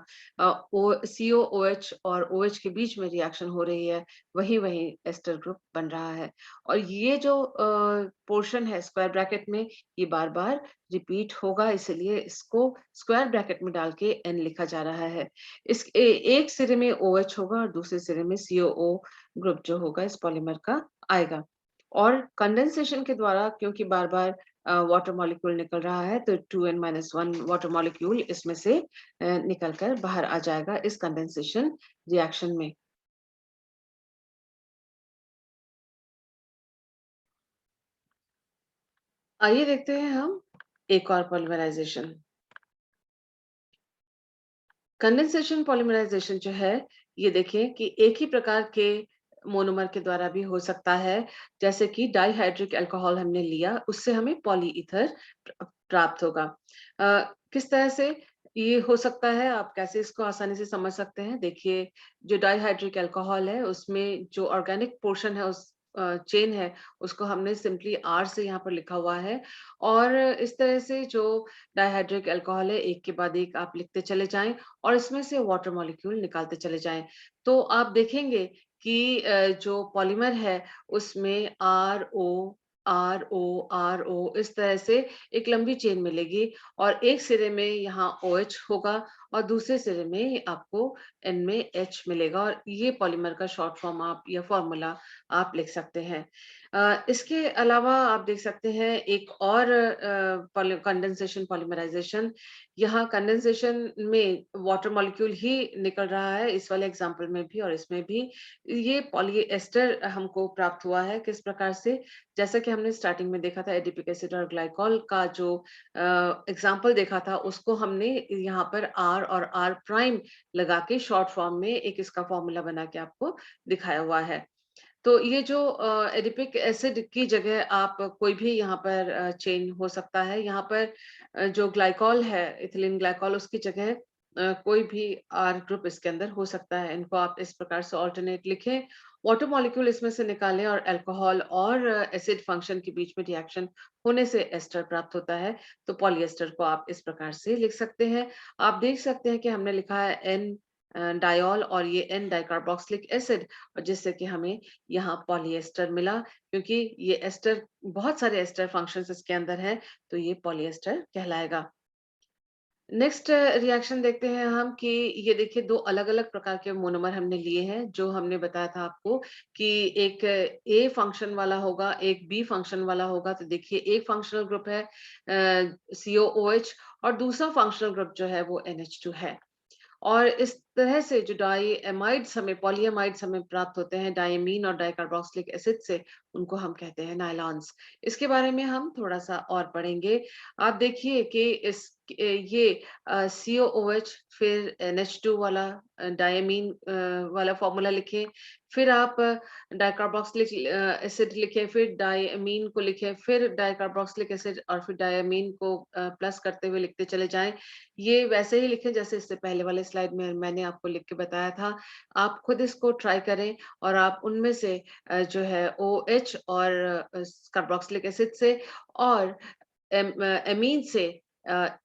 Speaker 1: COOH और OH के बीच में रिएक्शन हो रही है, वहीं-वहीं एस्टर ग्रुप बन रहा है। और ये जो पोर्शन है स्क्वायर ब्रैकेट में, ये बार-बार रिपीट होगा, इसलिए इसको स्क्वायर ब्रैकेट में डाल के N लिखा जा रहा है। एक सिरे में OH होगा और दूसरे सिरे में COO ग्रुप जो होगा इस पॉलीमर का आएगा। और कंडेंसेशन के द्वारा, क्योंकि बार-बार वाटर मॉलिक्यूल निकल रहा है, तो 2n-1 वाटर मॉलिक्यूल इसमें से निकल कर बाहर आ जाएगा इस कंडेंसेशन रिएक्शन में। आइए देखते हैं हम एक और पॉलीमराइजेशन। कंडेंसेशन पॉलीमराइजेशन जो है, ये देखिए कि एक ही प्रकार के मोनोमर के द्वारा भी हो सकता है, जैसे कि डाइहाइड्रिक अल्कोहल हमने लिया, उससे हमें पॉलीईथर प्राप्त होगा। किस तरह से ये हो सकता है, आप कैसे इसको आसानी से समझ सकते हैं? देखिए, जो डाइहाइड्रिक अल्कोहल है, उसमें जो ऑर्गेनिक पोर्शन है, उस चेन है, उसको हमने सिंपली आर से यहाँ पर लिखा हुआ है और इस तरह से जो डाइहाइड्रिक अल्कोहल है, एक के बाद एक आप लिखते चले जाएँ और इसमें से वाटर मॉलिक्यूल निकालते चले जाएँ। तो आप देखेंगे कि जो पॉलीमर है उसमें आर ओ इस तरह से एक लंबी चेन मिलेगी और एक सिरे में यहाँ OH होगा और दूसरे सिरे में आपको एन में H मिलेगा और ये पॉलीमर का शॉर्ट फॉर्म आप या फॉर्मूला आप लिख सकते हैं। इसके अलावा आप देख सकते हैं एक और कंडेंसेशन पॉलीमराइजेशन। यहाँ कंडेंसेशन में वाटर मॉलिक्यूल ही निकल रहा है, इस वाले एग्जांपल में भी और इसमें भी। ये पॉलीएस्टर हमको प्राप्त हुआ है, किस प्रकार से? जैसा कि हमने स्टार्टिंग में देखा था एडिपिक एसिड और ग्लाइकॉल का जो एग्जांपल देखा था, उसको हमने यहाँ पर आर और आर प्राइम लगा के शॉर्ट फॉर्म में एक इसका फॉर्मूला बना के आपको दिखाया हुआ है। तो ये जो एडिपिक एसिड की जगह आप कोई भी यहाँ पर चेन हो सकता है। यहाँ पर जो ग्लाइकॉल है, इथिलीन ग्लाइकॉल, उसकी जगह कोई भी आर ग्रुप इसके अंदर हो सकता है। इनको आप इस प्रकार से ऑल्टरनेट लिखें, वाटर मॉलिक्यूल इसमें से निकालें और अल्कोहल और एसिड फंक्शन के बीच में रिएक्शन होने से एस्टर प्राप्त होता है। तो पॉलीएस्टर को आप इस प्रकार से लिख सकते हैं। आप देख सकते हैं कि हमने लिखा है एन डायोल और ये एन डाइकार्बोक्सिलिक एसिड और जिससे कि हमें यहाँ पॉलीएस्टर मिला, क्योंकि ये एस्टर बहुत सारे एस्टर फंक्शंस इसके अंदर हैं, तो ये पॉलीएस्टर कहलाएगा। नेक्स्ट रिएक्शन देखते हैं हम कि ये देखिए 2 अलग-अलग प्रकार के मोनोमर हमने लिए हैं, जो हमने बताया था आपको कि एक ए फंक्शन वाला होगा, एक बी फंक्शन वाला होगा। तो देखिए एक फंक्शनल ग्रुप है COOH और दूसरा फंक्शनल ग्रुप जो है वो NH2 है। और इस तरह से जो डाइएमाइड्स हमें पॉलीएमाइड्स हमें प्राप्त होते हैं डायमीन और डाइकार्बोक्सिलिक एसिड से, उनको हम कहते हैं नायलॉन्स। इसके बारे में हम थोड़ा-सा और पढ़ेंगे। आप देखिए कि ये COOH फिर NH2 वाला डायमीन वाला फ़ॉर्मूला लिखें, फिर आप डाइकार्बोक्सिलिक एसिड लिखें, फिर डायमीन को लिखें, फिर डाइकार्बोक्सिलिक एसिड और फिर डायमीन को प्लस करते हुए लिखते चले जाएँ। ये वैसे ही लिखें जैसे इससे पहले वाले स्लाइड में मैंने आपको लिख के बताया था। आप खुद इसको ट्राई करें और आप उनमें से जो है OH और कार्बोक्सिलिक एसिड से और एमीन से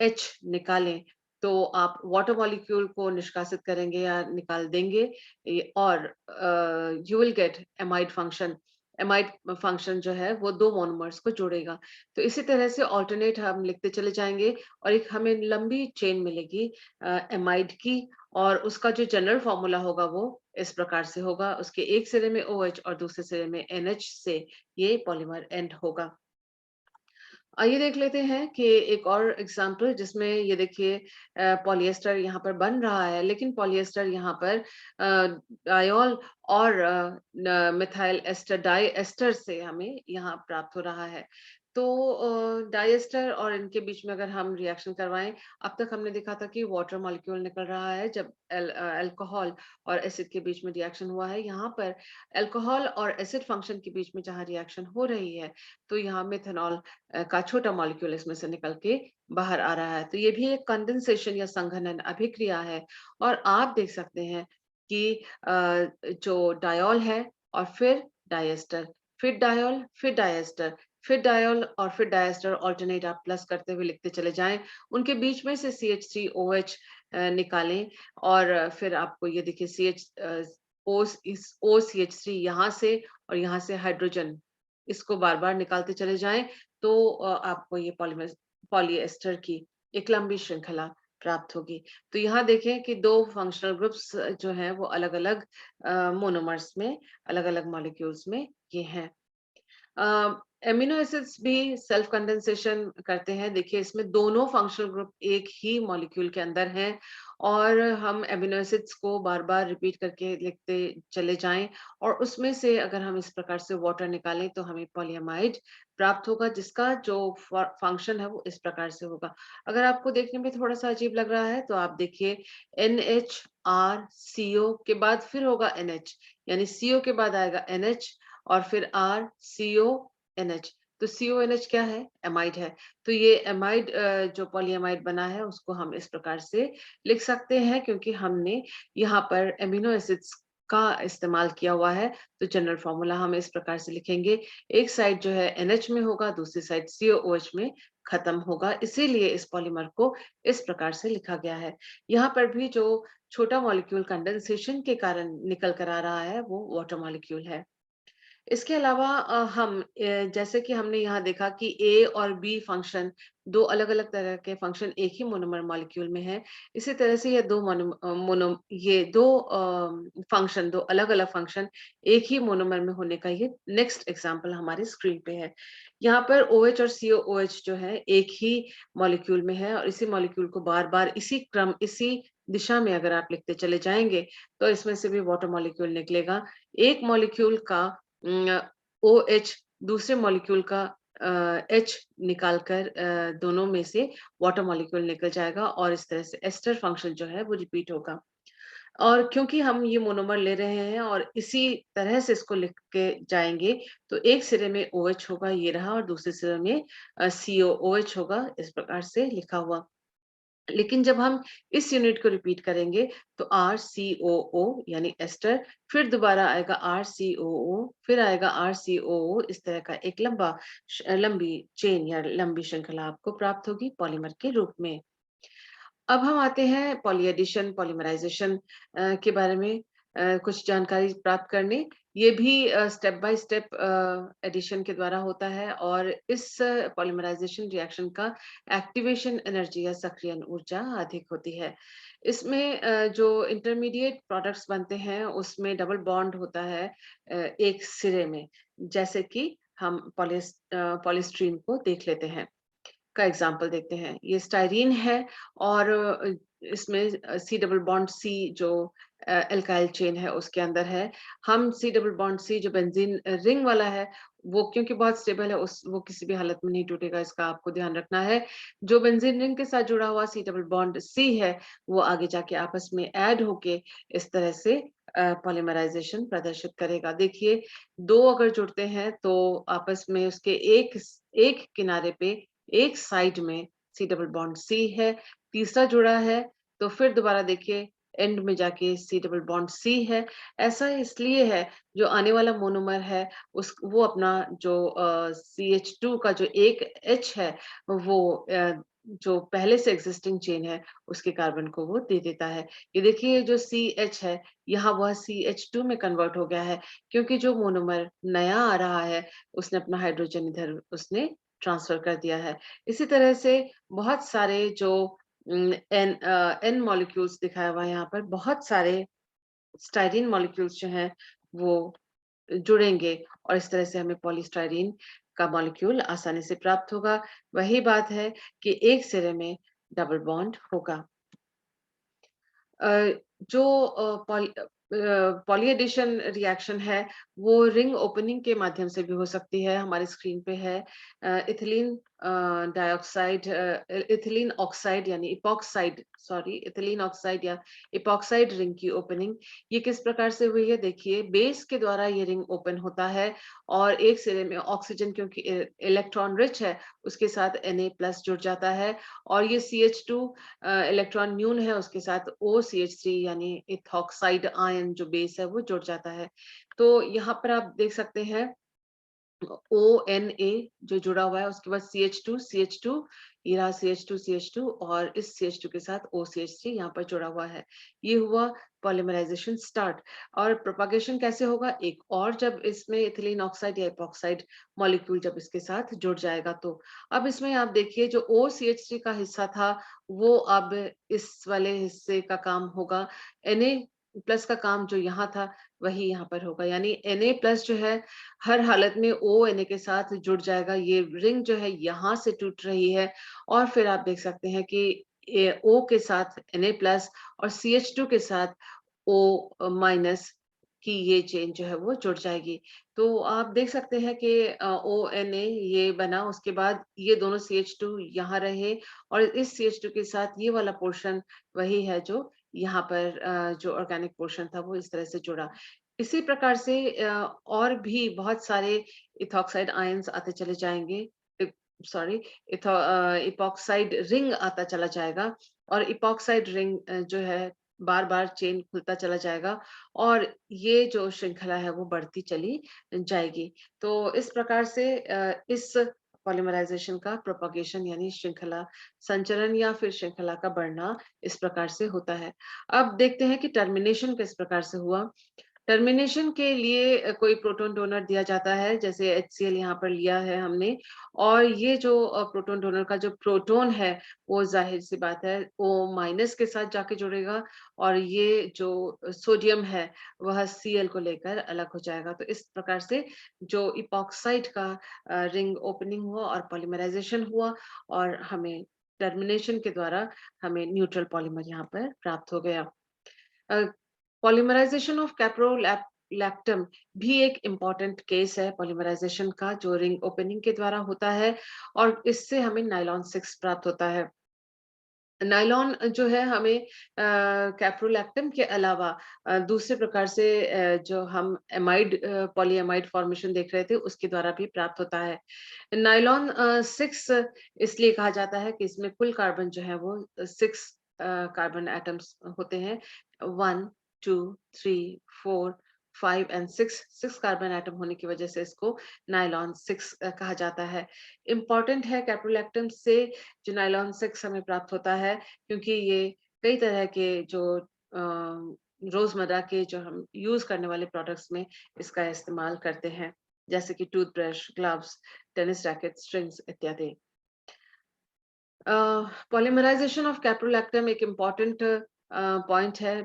Speaker 1: H निकालें, तो आप वाटर मॉलिक्यूल को निष्कासित करेंगे या निकाल देंगे और you will get amide function. Amide function जो है वो 2 मोनोमर्स को जोड़ेगा। तो इसी तरह से अल्टरनेट हम लिखते चले जाएँगे और एक हमें लंबी चेन मिलेगी एमाइड की और उसका जो जनरल फ़ॉर्मूला होगा वो इस प्रकार से होगा। उसके एक सिरे में OH और दूसरे सिरे में NH से ये पॉलीमर एंड होगा। आइए देख लेते हैं कि एक और एग्जाम्पल जिसमें ये देखिए पॉलिएस्टर यहाँ पर बन रहा है, लेकिन पॉलिएस्टर यहाँ पर डायोल और मिथाइल एस्टर डाई एस्टर से हमें यहाँ प्राप्त हो रहा है। तो डाइएस्टर और इनके बीच में अगर हम रिएक्शन करवाएं, अब तक हमने देखा था कि वाटर मॉलिक्यूल निकल रहा है जब अल्कोहल और एसिड के बीच में रिएक्शन हुआ है। यहाँ पर अल्कोहल और एसिड फंक्शन के बीच में जहाँ रिएक्शन हो रही है, तो यहाँ मेथनॉल का छोटा मॉलिक्यूल इसमें से निकल के बाहर आ रहा है। तो ये भी एक कंडेंसेशन या संघनन अभिक्रिया है और आप देख सकते हैं कि जो डायोल है और फिर डाइएस्टर, फिर डायोल, फिर डाइएस्टर, फिर डायोल और फिर डाइएस्टर ऑल्टरनेट आप प्लस करते हुए लिखते चले जाएँ। उनके बीच में से CH3OH निकालें और फिर आपको ये देखिए OCH3 यहाँ से और यहाँ से हाइड्रोजन इसको बार-बार निकालते चले जाएँ, तो आपको ये पॉलीएस्टर की एक लंबी श्रृंखला प्राप्त होगी। तो यहाँ देखें कि 2 फंक्शनल ग्रुप्स जो हैं वो अलग-अलग मोनोमर्स में, अलग-अलग मॉलिक्यूल्स में ये हैं। एमिनो एसिड्स भी सेल्फ कंडेंसेशन करते हैं। देखिए इसमें दोनों फंक्शनल ग्रुप एक ही मॉलिक्यूल के अंदर हैं और हम एमिनो एसिड्स को बार-बार रिपीट करके लिखते चले जाएँ और उसमें से अगर हम इस प्रकार से वाटर निकालें तो हमें पॉलीएमाइड प्राप्त होगा, जिसका जो फंक्शन है वो इस प्रकार से होगा। अगर आपको देखने में थोड़ा-सा अजीब लग रहा है तो आप देखिए NHRCO के बाद फिर होगा NH, यानी CO के बाद आएगा NH और फिर RCONH। तो CONH क्या है? एमाइड है। तो ये एमाइड जो पॉलीएमाइड बना है उसको हम इस प्रकार से लिख सकते हैं, क्योंकि हमने यहाँ पर एमिनो एसिड्स का इस्तेमाल किया हुआ है। तो जनरल फॉर्मूला हम इस प्रकार से लिखेंगे, एक साइड जो है NH में होगा, दूसरी साइड COOH में खत्म होगा। इसीलिए इस पॉलीमर को इस प्रकार से लिखा गया है। यहाँ पर भी जो छोटा मॉलिक्यूल कंडेंसेशन के कारण निकल कर आ रहा है वो वाटर मॉलिक्यूल है। इसके अलावा हम जैसे कि हमने यहाँ देखा कि ए और बी फंक्शन, 2 अलग-अलग तरह के फंक्शन एक ही मोनोमर मॉलिक्यूल में है। इसी तरह से ये 2 फंक्शन, 2 अलग-अलग फंक्शन एक ही मोनोमर में होने का ये नेक्स्ट एग्जांपल हमारी स्क्रीन पे है। यहाँ पर OH और COOH जो है एक ही मॉलिक्यूल में है और इसी मॉलिक्यूल को बार-बार इसी क्रम, इसी दिशा में अगर आप लिखते चले जाएँगे, तो इसमें से भी वाटर मॉलिक्यूल निकलेगा। एक मॉलिक्यूल का OH दूसरे मॉलिक्यूल का H निकाल कर दोनों में से वाटर मॉलिक्यूल निकल जाएगा और इस तरह से एस्टर फंक्शन जो है वो रिपीट होगा। और क्योंकि हम ये मोनोमर ले रहे हैं और इसी तरह से इसको लिख के जाएँगे, तो एक सिरे में OH होगा, ये रहा, और दूसरे सिरे में COOH होगा, इस प्रकार से लिखा हुआ। लेकिन जब हम इस यूनिट को रिपीट करेंगे तो RCOO यानी एस्टर, फिर दोबारा आएगा RCOO, फिर आएगा RCOO, इस तरह का एक लंबी चेन या लंबी श्रृंखला आपको प्राप्त होगी पॉलीमर के रूप में। अब हम आते हैं पॉली एडिशन, पॉलीमराइज़ेशन के बारे में कुछ जानकारी प्राप्त करने। ये भी स्टेप बाय स्टेप एडिशन के द्वारा होता है और इस पॉलीमराइज़ेशन रिएक्शन का एक्टिवेशन एनर्जी या सक्रियण ऊर्जा अधिक होती है। इसमें जो इंटरमीडिएट प्रोडक्ट्स बनते हैं उसमें डबल बॉन्ड होता है एक सिरे में, जैसे कि हम पॉलीस्टीरीन को देख लेते हैं। का एग्जाम्पल देखते हैं। ये स्टाइरीन है और इसमें सी डबल बॉन्ड सी जो एल्काइल चेन है उसके अंदर है। हम सी डबल बॉन्ड सी जो बेंजीन रिंग वाला है, वो क्योंकि बहुत स्टेबल है, उस वो किसी भी हालत में नहीं टूटेगा, इसका आपको ध्यान रखना है। जो बेंजीन रिंग के साथ जुड़ा हुआ सी डबल बॉन्ड सी है, वो आगे जाके आपस में ऐड होके इस तरह से पॉलीमराइजेशन प्रदर्शित करेगा। देखिए 2 अगर जुड़ते हैं तो आपस में उसके एक किनारे पे, एक साइड में सी डबल बॉन्ड सी है, तीसरा जुड़ा है, तो फिर दोबारा देखिए एंड में जाके सी डबल बॉन्ड सी है। ऐसा इसलिए है, जो आने वाला मोनोमर है उस वो अपना जो CH2 का जो एक H है वो जो पहले से एक्सिस्टिंग चेन है उसके कार्बन को वो दे देता है। ये देखिए जो CH है यहाँ वह CH2 में कन्वर्ट हो गया है, क्योंकि जो मोनोमर नया आ रहा है उसने अपना हाइड्रोजन इधर उसने ट्रांसफर कर दिया है। इसी तरह से बहुत सारे जो N मॉलिक्यूल्स दिखाया हुआ है यहाँ पर, बहुत सारे स्टाइरीन मॉलिक्यूल्स जो हैं वो जुड़ेंगे और इस तरह से हमें पॉलीस्टाइरीन का मॉलिक्यूल आसानी से प्राप्त होगा। वही बात है कि एक सिरे में डबल बॉन्ड होगा। अ, जो पॉली एडिशन रिएक्शन है वो रिंग ओपनिंग के माध्यम से भी हो सकती है। हमारी स्क्रीन पे है इथिलीन डाइऑक्साइड, इथिलीन ऑक्साइड यानी इथिलीन ऑक्साइड या इपॉक्साइड रिंग की ओपनिंग। ये किस प्रकार से हुई है, देखिए बेस के द्वारा ये रिंग ओपन होता है और एक सिरे में ऑक्सीजन, क्योंकि इलेक्ट्रॉन रिच है, उसके साथ Na+ जुड़ जाता है और ये CH2 इलेक्ट्रॉन न्यून है, उसके साथ OCH3 यानी इथॉक्साइड आयन जो बेस है वो जुड़ जाता है। तो यहाँ पर आप देख सकते हैं ONA जो जुड़ा हुआ है, उसके बाद CH2 ये रहा CH2 और इस CH2 के साथ OCH3 यहाँ पर जुड़ा हुआ है। ये हुआ पॉलीमराइजेशन स्टार्ट। और प्रोपागेशन कैसे होगा, एक और जब इसमें इथिलीन ऑक्साइड या इपॉक्साइड मॉलिक्यूल जब इसके साथ जुड़ जाएगा तो। अब इसमें आप देखिए जो OCH3 का हिस्सा था वो अब इस वाले हिस्से का काम होगा, Na+ का काम जो यहाँ था वही यहाँ पर होगा, यानी Na+ जो है हर हालत में ONA के साथ जुड़ जाएगा। ये रिंग जो है यहाँ से टूट रही है और फिर आप देख सकते हैं कि O के साथ Na+ और CH2 के साथ O- की ये चेन जो है वो जुड़ जाएगी। तो आप देख सकते हैं कि ONA ये बना, उसके बाद ये दोनों CH2 यहाँ रहे और इस CH2 के साथ ये वाला पोर्शन वही है जो यहाँ पर जो ऑर्गेनिक पोर्शन था वो इस तरह से जुड़ा। इसी प्रकार से और भी बहुत सारे इथॉक्साइड आयन्स आते चले जाएँगे। इप सॉरी इपॉक्साइड रिंग आता चला जाएगा और इपॉक्साइड रिंग जो है बार-बार चेन खुलता चला जाएगा और ये जो श्रृंखला है वो बढ़ती चली जाएगी। तो इस प्रकार से इस पॉलीमराइज़ेशन का प्रोपेगेशन यानी श्रृंखला संचरण या फिर श्रृंखला का बढ़ना इस प्रकार से होता है। अब देखते हैं कि टर्मिनेशन किस प्रकार से हुआ। टर्मिनेशन के लिए कोई प्रोटॉन डोनर दिया जाता है, जैसे HCl यहाँ पर लिया है हमने और ये जो प्रोटॉन डोनर का जो प्रोटॉन है, वो ज़ाहिर-सी बात है O- के साथ जाके जुड़ेगा और ये जो सोडियम है, वह Cl को लेकर अलग हो जाएगा। तो इस प्रकार से जो इपॉक्साइड का रिंग ओपनिंग हुआ और पॉलीमराइज़ेशन हुआ और हमें टर्मिनेशन के द्वारा हमें न्यूट्रल पॉलीमर यहाँ पर प्राप्त हो गया। पॉलीमराइजेशन ऑफ कैप्रोलैक्टम भी एक इम्पोर्टेंट केस है पॉलीमराइजेशन का, जो रिंग ओपनिंग के द्वारा होता है और इससे हमें नायलॉन 6 प्राप्त होता है। नायलॉन जो है हमें कैप्रोलैक्टम के अलावा दूसरे प्रकार से जो हम पॉलीएमाइड फॉर्मेशन देख रहे थे उसके द्वारा भी प्राप्त होता है। नायलॉन 6 इसलिए कहा जाता है कि इसमें कुल कार्बन जो है वो 6 कार्बन एटम्स होते हैं। 1, 2, 3, 4, 5 एंड 6 कार्बन एटम होने की वजह से इसको नायलॉन 6 कहा जाता है। इम्पोर्टेंट है कैप्रोलैक्टम से जो नायलॉन 6 हमें प्राप्त होता है क्योंकि ये कई तरह के जो रोजमर्रा के जो हम यूज करने वाले प्रोडक्ट्स में इसका इस्तेमाल करते हैं, जैसे कि toothbrush, gloves, tennis racket, strings इत्यादि। पॉलीमराइजेशन ऑफ कैप्रोलैक्टम एक इम्पॉर्टेंट पॉइंट है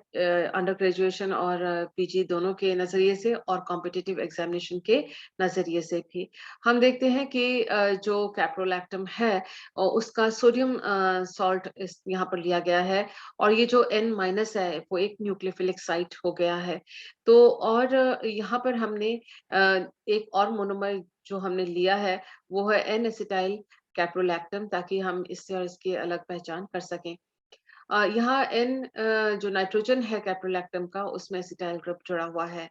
Speaker 1: अंडर ग्रेजुएशन और पीजी दोनों के नजरिए से और कॉम्पिटिटिव एग्जामिनेशन के नजरिए से भी। हम देखते हैं कि जो कैप्रोलैक्टम है उसका सोडियम सॉल्ट इस यहाँ पर लिया गया है और ये जो N- है वो एक न्यूक्लियोफिलिक साइट हो गया है। तो और यहाँ पर हमने एक और मोनोमर जो हमने लिया है वो है N-एसिटाइल कैप्रोलैक्टम, ताकि हम इससे और इसकी अलग पहचान कर सकें। यहाँ जो नाइट्रोजन है कैप्रोलैक्टम का उसमें एसिटाइल ग्रुप जुड़ा हुआ है।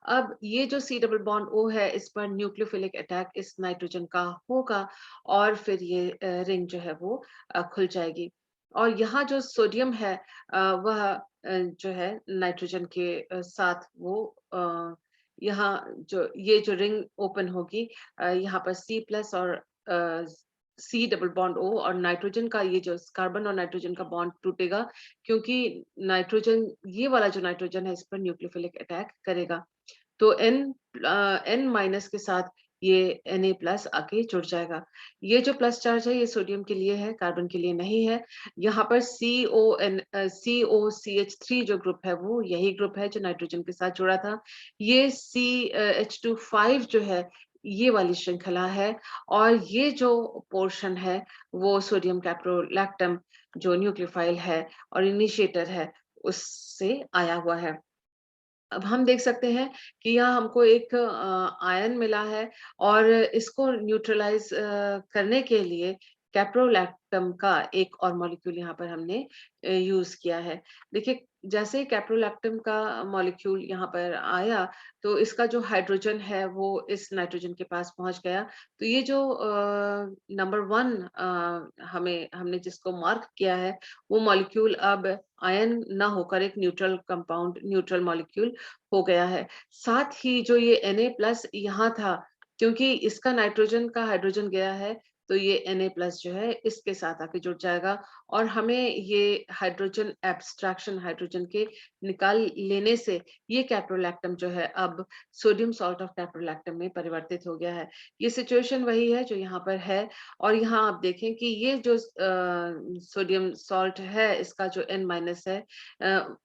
Speaker 1: अब ये जो C डबल बॉन्ड O है इस पर न्यूक्लियोफिलिक अटैक इस नाइट्रोजन का होगा और फिर ये रिंग जो है वो खुल जाएगी। और यहाँ जो सोडियम है वह जो है नाइट्रोजन के साथ वो यहाँ जो ये जो रिंग ओपन होगी यहाँ पर C+ और सी डबल बॉन्ड O और नाइट्रोजन का ये जो कार्बन और नाइट्रोजन का बॉन्ड टूटेगा क्योंकि नाइट्रोजन ये वाला जो नाइट्रोजन है इस पर न्यूक्लियोफिलिक अटैक करेगा। तो N- के साथ ये Na+ आके जुड़ जाएगा। ये जो प्लस चार्ज है ये सोडियम के लिए है, कार्बन के लिए नहीं है। यहाँ पर COCH3 जो ग्रुप है वो यही ग्रुप है जो नाइट्रोजन के साथ जुड़ा था। ये H25 जो है ये वाली श्रृंखला है और ये जो पोर्शन है वो सोडियम कैप्रोलैक्टम जो न्यूक्लियोफाइल है और इनिशिएटर है उससे आया हुआ है। अब हम देख सकते हैं कि यहाँ हमको एक आयन मिला है और इसको न्यूट्रलाइज करने के लिए कैप्रोलैक्टम का एक और मॉलिक्यूल यहाँ पर हमने यूज किया है। देखिए जैसे ही कैप्रोलैक्टम का मॉलिक्यूल यहाँ पर आया तो इसका जो हाइड्रोजन है वो इस नाइट्रोजन के पास पहुंच गया। तो ये जो नंबर 1 हमें हमने जिसको मार्क किया है वो मॉलिक्यूल अब आयन ना होकर एक न्यूट्रल मॉलिक्यूल हो गया है। साथ ही जो ये Na+ यहाँ था, क्योंकि इसका नाइट्रोजन का हाइड्रोजन गया है, तो ये Na+ जो है इसके साथ आके जुड़ जाएगा और हमें ये हाइड्रोजन एब्स्ट्रैक्शन हाइड्रोजन के निकाल लेने से ये कैप्रोलैक्टम जो है अब सोडियम सॉल्ट ऑफ कैप्रोलैक्टम में परिवर्तित हो गया है। ये सिचुएशन वही है जो यहाँ पर है और यहाँ आप देखें कि ये जो सोडियम सॉल्ट है इसका जो N- है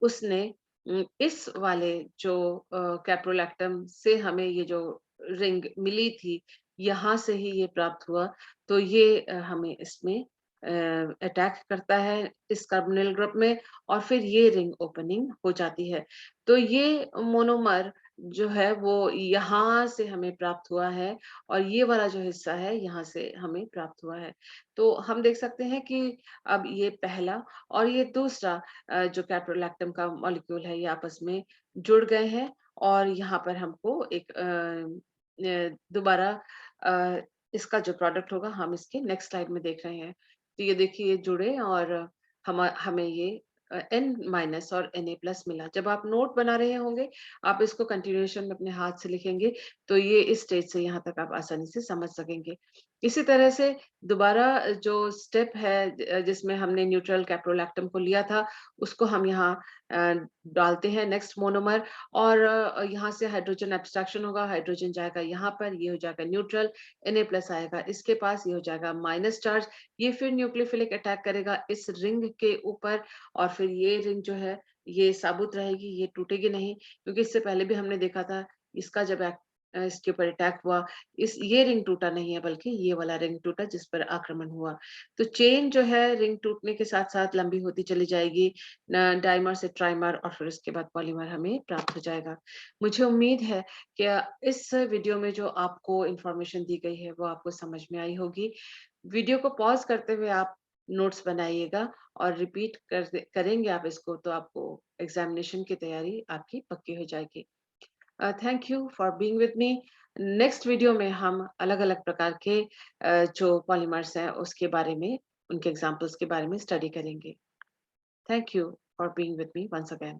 Speaker 1: उसने इस वाले जो कैप्रोलैक्टम से हमें ये जो रिंग मिली थी, यहाँ से ही ये प्राप्त हुआ। तो ये हमें इसमें अटैक करता है इस कार्बोनिल ग्रुप में और फिर ये रिंग ओपनिंग हो जाती है। तो ये मोनोमर जो है वो यहाँ से हमें प्राप्त हुआ है और ये वाला जो हिस्सा है यहाँ से हमें प्राप्त हुआ है। तो हम देख सकते हैं कि अब ये पहला और ये दूसरा जो कैप्रोलैक्टम का मॉलिक्यूल है ये आपस में जुड़ गए हैं और यहाँ पर हमको एक दोबारा इसका जो प्रोडक्ट होगा हम इसके नेक्स्ट स्लाइड में देख रहे हैं। तो ये देखिए ये जुड़े और हमें ये एन माइनस और Na प्लस मिला। जब आप नोट बना रहे होंगे, आप इसको कंटिन्यूएशन में अपने हाथ से लिखेंगे, तो ये इस स्टेज से यहाँ तक आप आसानी से समझ सकेंगे। इसी तरह से दोबारा जो स्टेप है जिसमें हमने न्यूट्रल कैप्रोलैक्टम को लिया था, उसको हम यहाँ अ, डालते हैं नेक्स्ट मोनोमर और यहाँ से हाइड्रोजन एब्स्ट्रैक्शन होगा, हाइड्रोजन जाएगा यहाँ पर, ये हो जाएगा न्यूट्रल, Na प्लस आएगा इसके पास, ये हो जाएगा माइनस चार्ज, ये फिर न्यूक्लियोफिलिक अटैक करेगा इस रिंग के ऊपर और फिर ये रिंग जो है, ये साबुत रहेगी, ये टूटेगी नहीं क्योंकि इससे पहले भी हमने देखा था, इसका जब इसके ऊपर अटैक हुआ, ये रिंग टूटा नहीं है बल्कि ये वाला रिंग टूटा जिस पर आक्रमण हुआ। तो चेन जो है रिंग टूटने के साथ-साथ लंबी होती चली जाएगी, डाइमर से ट्राइमर और फिर उसके बाद पॉलीमर हमें प्राप्त हो जाएगा। मुझे उम्मीद है कि इस वीडियो में जो आपको इन्फॉर्मेशन दी गई है, वो आपको समझ में आई होगी। वीडियो को पॉज़ करते हुए आप नोट्स बनाइएगा और रिपीट करेंगे आप इसको तो आपको एग्ज़ामिनेशन की तैयारी आपकी पक्की हो जाएगी। Thank you for being with me. Next video में हम अलग-अलग प्रकार के जो पॉलीमर्स हैं उसके बारे में, उनके एग्ज़ाम्पल्स के बारे में स्टडी करेंगे। Thank you for being with me once again.